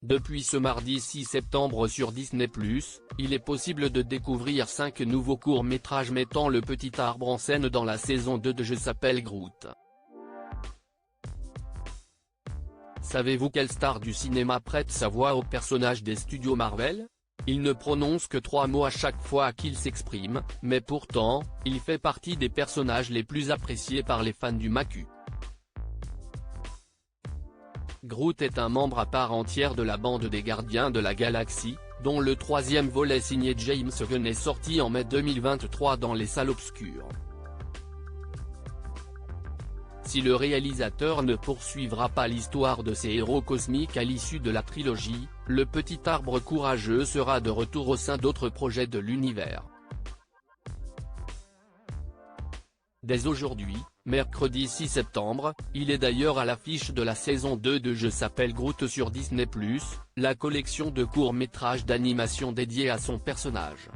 Depuis ce mardi 6 septembre sur Disney+, il est possible de découvrir 5 nouveaux courts-métrages mettant le petit arbre en scène dans la saison 2 de Je s'appelle Groot. Savez-vous quelle star du cinéma prête sa voix aux personnages des studios Marvel? Il ne prononce que 3 mots à chaque fois qu'il s'exprime, mais pourtant, il fait partie des personnages les plus appréciés par les fans du MCU. Groot est un membre à part entière de la bande des Gardiens de la Galaxie, dont le 3e volet signé James Gunn est sorti en mai 2023 dans les salles obscures. Si le réalisateur ne poursuivra pas l'histoire de ces héros cosmiques à l'issue de la trilogie, le petit arbre courageux sera de retour au sein d'autres projets de l'univers. Dès aujourd'hui, mercredi 6 septembre, il est d'ailleurs à l'affiche de la saison 2 de Je s'appelle Groot sur Disney+, la collection de courts-métrages d'animation dédiée à son personnage.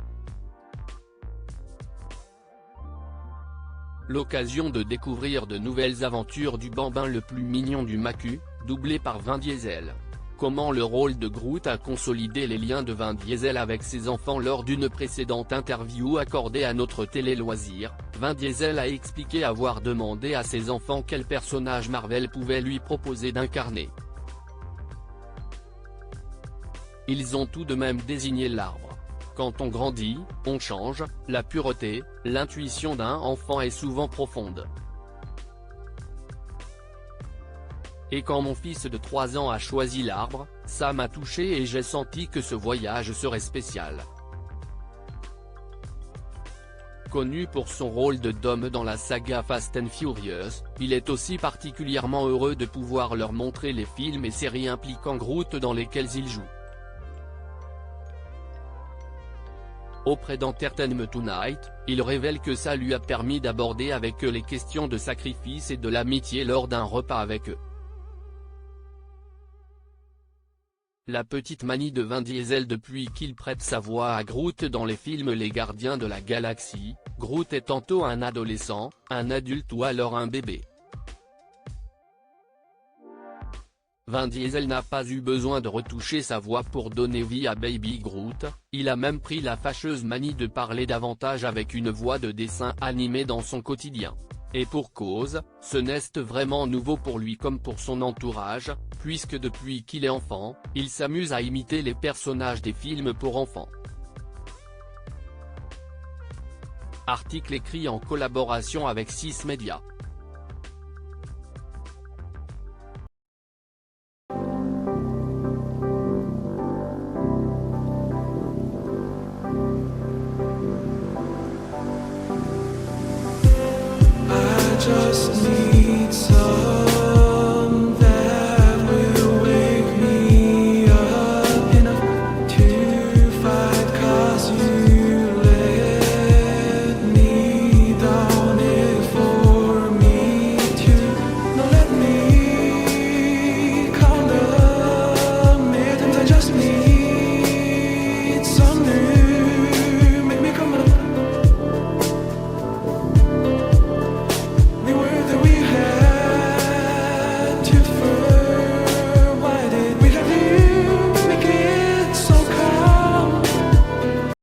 L'occasion de découvrir de nouvelles aventures du bambin le plus mignon du MCU, doublé par Vin Diesel. Comment le rôle de Groot a consolidé les liens de Vin Diesel avec ses enfants. Lors d'une précédente interview accordée à notre télé-loisir, Vin Diesel a expliqué avoir demandé à ses enfants quel personnage Marvel pouvait lui proposer d'incarner. Ils ont tout de même désigné l'arbre. Quand on grandit, on change, la pureté, l'intuition d'un enfant est souvent profonde. Et quand mon fils de 3 ans a choisi l'arbre, ça m'a touché et j'ai senti que ce voyage serait spécial. Connu pour son rôle de Dom dans la saga Fast and Furious, il est aussi particulièrement heureux de pouvoir leur montrer les films et séries impliquant Groot dans lesquels il joue. Auprès d'Entertainment Tonight, il révèle que ça lui a permis d'aborder avec eux les questions de sacrifice et de l'amitié lors d'un repas avec eux. La petite manie de Vin Diesel depuis qu'il prête sa voix à Groot dans les films Les Gardiens de la Galaxie, Groot est tantôt un adolescent, un adulte ou alors un bébé. Vin Diesel n'a pas eu besoin de retoucher sa voix pour donner vie à Baby Groot, il a même pris la fâcheuse manie de parler davantage avec une voix de dessin animé dans son quotidien. Et pour cause, ce n'est vraiment nouveau pour lui comme pour son entourage, puisque depuis qu'il est enfant, il s'amuse à imiter les personnages des films pour enfants. Article écrit en collaboration avec 6 Médias. Just need